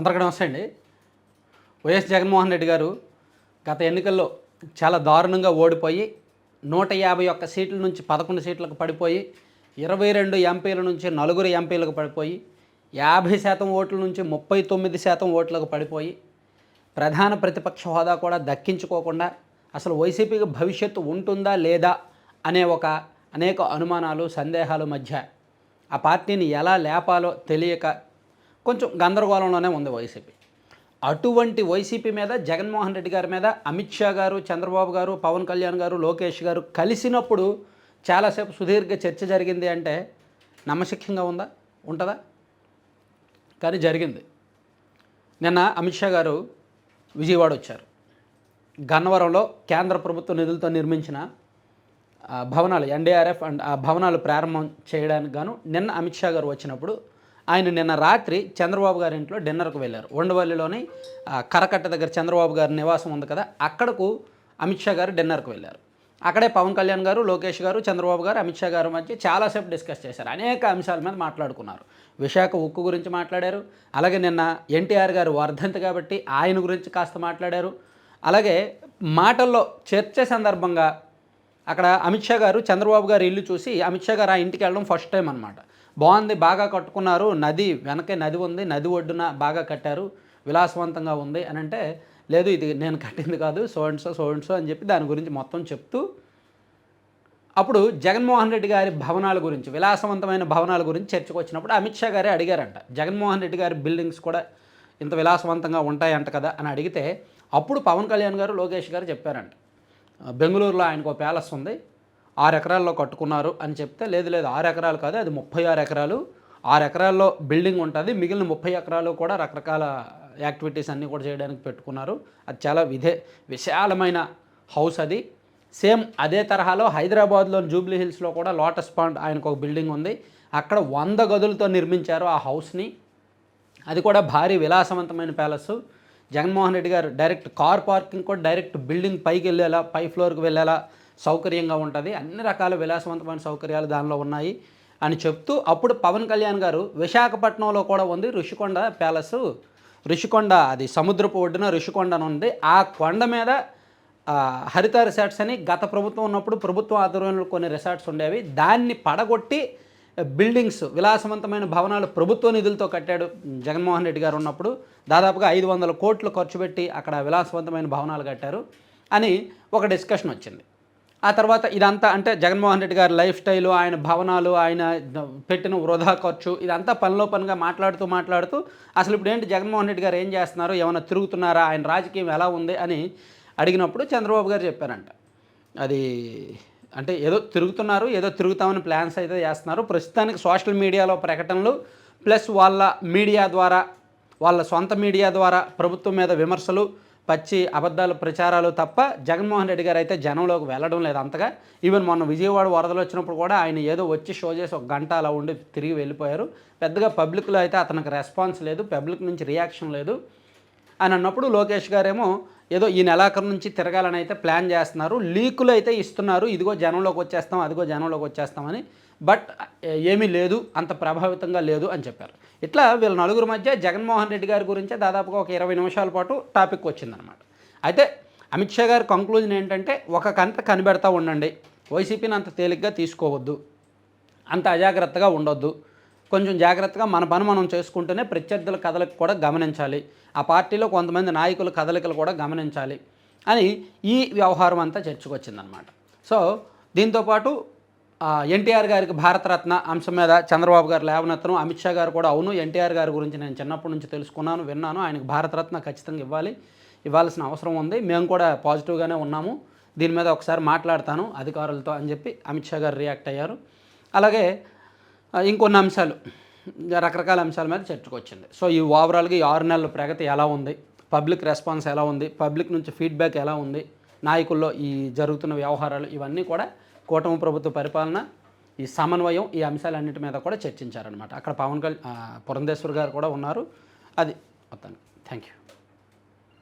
అందరికీ నమస్తే అండి. వైఎస్ జగన్మోహన్ రెడ్డి గారు గత ఎన్నికల్లో చాలా దారుణంగా ఓడిపోయి 151 సీట్ల నుంచి 11 సీట్లకు పడిపోయి 22 ఎంపీల నుంచి 4 ఎంపీలకు పడిపోయి 50% ఓట్ల నుంచి 39% ఓట్లకు పడిపోయి ప్రధాన ప్రతిపక్ష హోదా కూడా దక్కించుకోకుండా అసలు వైసీపీకి భవిష్యత్తు ఉంటుందా లేదా అనే అనేక అనుమానాలు సందేహాల మధ్య ఆ పార్టీని ఎలా లేపాలో తెలియక కొంచెం గందరగోళంలోనే ఉంది వైసీపీ. అటువంటి వైసీపీ మీద జగన్మోహన్ రెడ్డి గారి మీద అమిత్ షా గారు, చంద్రబాబు గారు, పవన్ కళ్యాణ్ గారు, లోకేష్ గారు కలిసినప్పుడు చాలాసేపు సుదీర్ఘ చర్చ జరిగింది అంటే నమ్మశక్యంగా ఉంటుందా? కానీ జరిగింది. నిన్న అమిత్ షా గారు విజయవాడ వచ్చారు. గన్నవరంలో కేంద్ర ప్రభుత్వ నిధులతో నిర్మించిన భవనాలు ఎన్డీఆర్ఎఫ్ అండ్ ఆ భవనాలు ప్రారంభం చేయడానికి గాను నిన్న అమిత్ షా గారు వచ్చినప్పుడు ఆయన నిన్న రాత్రి చంద్రబాబు గారి ఇంట్లో డిన్నర్కు వెళ్ళారు. ఉండవల్లిలోని కరకట్ట దగ్గర చంద్రబాబు గారి నివాసం ఉంది కదా, అక్కడకు అమిత్ షా గారు డిన్నర్కు వెళ్ళారు. అక్కడే పవన్ కళ్యాణ్ గారు, లోకేష్ గారు, చంద్రబాబు గారు అమిత్ షా గారు మధ్య చాలాసేపు డిస్కస్ చేశారు. అనేక అంశాల మీద మాట్లాడుకున్నారు. విశాఖ ఉక్కు గురించి మాట్లాడారు. అలాగే నిన్న ఎన్టీఆర్ గారు వర్ధంతి కాబట్టి ఆయన గురించి కాస్త మాట్లాడారు. అలాగే మాటల్లో చర్చ సందర్భంగా అక్కడ అమిత్ షా గారు చంద్రబాబు గారు ఇల్లు చూసి అమిత్ షా గారు ఆ ఇంటికి వెళ్ళడం ఫస్ట్ టైం అనమాట. బాగుంది, బాగా కట్టుకున్నారు, నది వెనకే నది ఉంది, నది ఒడ్డున బాగా కట్టారు, విలాసవంతంగా ఉంది అని అంటే, లేదు ఇది నేను కట్టింది కాదు, సో అండ్ సో అని చెప్పి దాని గురించి మొత్తం చెప్తూ అప్పుడు జగన్మోహన్ రెడ్డి గారి భవనాల గురించి, విలాసవంతమైన భవనాల గురించి చర్చకు వచ్చినప్పుడు అమిత్ షా గారే అడిగారంట, జగన్మోహన్ రెడ్డి గారి బిల్డింగ్స్ కూడా ఇంత విలాసవంతంగా ఉంటాయంట కదా అని అడిగితే అప్పుడు పవన్ కళ్యాణ్ గారు, లోకేష్ గారు చెప్పారంట, బెంగళూరులో ఆయనకు ప్యాలెస్ ఉంది, 6 ఎకరాల్లో కట్టుకున్నారు అని చెప్తే, లేదు 6 ఎకరాలు కాదు, అది 36 ఎకరాలు, 6 ఎకరాల్లో బిల్డింగ్ ఉంటుంది, మిగిలిన 30 ఎకరాలు కూడా రకరకాల యాక్టివిటీస్ అన్నీ కూడా చేయడానికి పెట్టుకున్నారు, అది చాలా విశాలమైన హౌస్, అది సేమ్ అదే తరహాలో హైదరాబాద్లోని జూబ్లీ హిల్స్లో కూడా లోటస్ పాండ్ ఆయనకు ఒక బిల్డింగ్ ఉంది, అక్కడ 100 గదులతో నిర్మించారు ఆ హౌస్ని, అది కూడా భారీ విలాసవంతమైన ప్యాలెస్. జగన్మోహన్ రెడ్డి గారు డైరెక్ట్ కార్ పార్కింగ్ కూడా డైరెక్ట్ బిల్డింగ్ పైకి వెళ్ళేలా, పై ఫ్లోర్కి వెళ్ళేలా సౌకర్యంగా ఉంటుంది, అన్ని రకాల విలాసవంతమైన సౌకర్యాలు దానిలో ఉన్నాయి అని చెప్తూ అప్పుడు పవన్ కళ్యాణ్ గారు విశాఖపట్నంలో కూడా ఉంది ఋషికొండ ప్యాలెస్, ఋషికొండ అది సముద్రపు ఒడ్డున ఋషికొండ అని ఉంది, ఆ కొండ మీద హరిత రిసార్ట్స్ అని గత ప్రభుత్వం ఉన్నప్పుడు ప్రభుత్వం ఆధ్వర్యంలో కొన్ని రిసార్ట్స్ ఉండేవి, దాన్ని పడగొట్టి బిల్డింగ్స్ విలాసవంతమైన భవనాలు ప్రభుత్వ నిధులతో కట్టాడు జగన్మోహన్ రెడ్డి గారు ఉన్నప్పుడు, దాదాపుగా 500 కోట్లు ఖర్చు పెట్టి అక్కడ విలాసవంతమైన భవనాలు కట్టారు అని ఒక డిస్కషన్ వచ్చింది. ఆ తర్వాత ఇదంతా అంటే జగన్మోహన్ రెడ్డి గారి లైఫ్ స్టైలు, ఆయన భవనాలు, ఆయన పెట్టిన వృధా ఖర్చు, ఇదంతా పనిలో పనిగా మాట్లాడుతూ అసలు ఇప్పుడు ఏంటి జగన్మోహన్ రెడ్డి గారు ఏం చేస్తున్నారు, ఏమైనా తిరుగుతున్నారా, ఆయన రాజకీయం ఎలా ఉంది అని అడిగినప్పుడు చంద్రబాబు గారు చెప్పారంట, అది అంటే ఏదో తిరుగుతున్నారు, ఏదో తిరుగుతామని ప్లాన్స్ అయితే చేస్తున్నారు, ప్రస్తుతానికి సోషల్ మీడియాలో ప్రకటనలు ప్లస్ వాళ్ళ మీడియా ద్వారా, వాళ్ళ సొంత మీడియా ద్వారా ప్రభుత్వం మీద విమర్శలు, పచ్చి అబద్ధాలు ప్రచారాలు తప్ప జగన్మోహన్ రెడ్డి గారు అయితే జనంలోకి వెళ్ళడం లేదు అంతగా. ఈవెన్ మొన్న విజయవాడ వరదలు వచ్చినప్పుడు కూడా ఆయన ఏదో వచ్చి షో చేసి 1 గంట అలా ఉండి తిరిగి వెళ్ళిపోయారు, పెద్దగా పబ్లిక్లో అయితే అతనికి రెస్పాన్స్ లేదు, పబ్లిక్ నుంచి రియాక్షన్ లేదు అని అన్నప్పుడు లోకేష్ గారేమో ఏదో ఈ నెలాఖరు నుంచి తిరగాలని అయితే ప్లాన్ చేస్తున్నారు, లీకులు అయితే ఇస్తున్నారు, ఇదిగో జనంలోకి వచ్చేస్తాం, అదిగో జనంలోకి వచ్చేస్తామని, బట్ ఏమీ లేదు, అంత ప్రభావితంగా లేదు అని చెప్పారు. ఇట్లా వీళ్ళ నలుగురు మధ్య జగన్మోహన్ రెడ్డి గారి గురించే దాదాపుగా ఒక 20 నిమిషాల పాటు టాపిక్ వచ్చిందనమాట. అయితే అమిత్ షా గారి కంక్లూజన్ ఏంటంటే, ఒక కంట కనిపెడతా ఉండండి, వైసీపీని అంత తేలిగ్గా తీసుకోవద్దు, అంత అజాగ్రత్తగా ఉండొద్దు, కొంచెం జాగ్రత్తగా మన పని మనం చేసుకుంటూనే ప్రత్యర్థుల కదలిక కూడా గమనించాలి, ఆ పార్టీలో కొంతమంది నాయకుల కదలికలు కూడా గమనించాలి అని ఈ వ్యవహారం అంతా చర్చకొచ్చిందనమాట. సో దీంతోపాటు ఎన్టీఆర్ గారికి భారతరత్న అంశం మీద చంద్రబాబు గారు లేవనెత్తడం, అమిత్ షా గారు కూడా అవును ఎన్టీఆర్ గారి గురించి నేను చిన్నప్పటి నుంచి తెలుసుకున్నాను, విన్నాను, ఆయనకు భారతరత్న ఖచ్చితంగా ఇవ్వాల్సిన అవసరం ఉంది, మేము కూడా పాజిటివ్గానే ఉన్నాము, దీని మీద ఒకసారి మాట్లాడతాను అధికారులతో అని చెప్పి అమిత్ షా గారు రియాక్ట్ అయ్యారు. అలాగే ఇంకొన్ని అంశాలు, రకరకాల అంశాల మీద చర్చకు వచ్చింది. సో ఈ ఓవరాల్గా ఈ 6 నెలల ప్రగతి ఎలా ఉంది, పబ్లిక్ రెస్పాన్స్ ఎలా ఉంది, పబ్లిక్ నుంచి ఫీడ్బ్యాక్ ఎలా ఉంది, నాయకుల్లో ఈ జరుగుతున్న వ్యవహారాలు, ఇవన్నీ కూడా కూటమి ప్రభుత్వ పరిపాలన, ఈ సమన్వయం, ఈ అంశాలన్నింటి మీద కూడా చర్చించారనమాట. అక్కడ పురంధేశ్వర్ గారు కూడా ఉన్నారు. అది మొత్తానికి థ్యాంక్ యూ.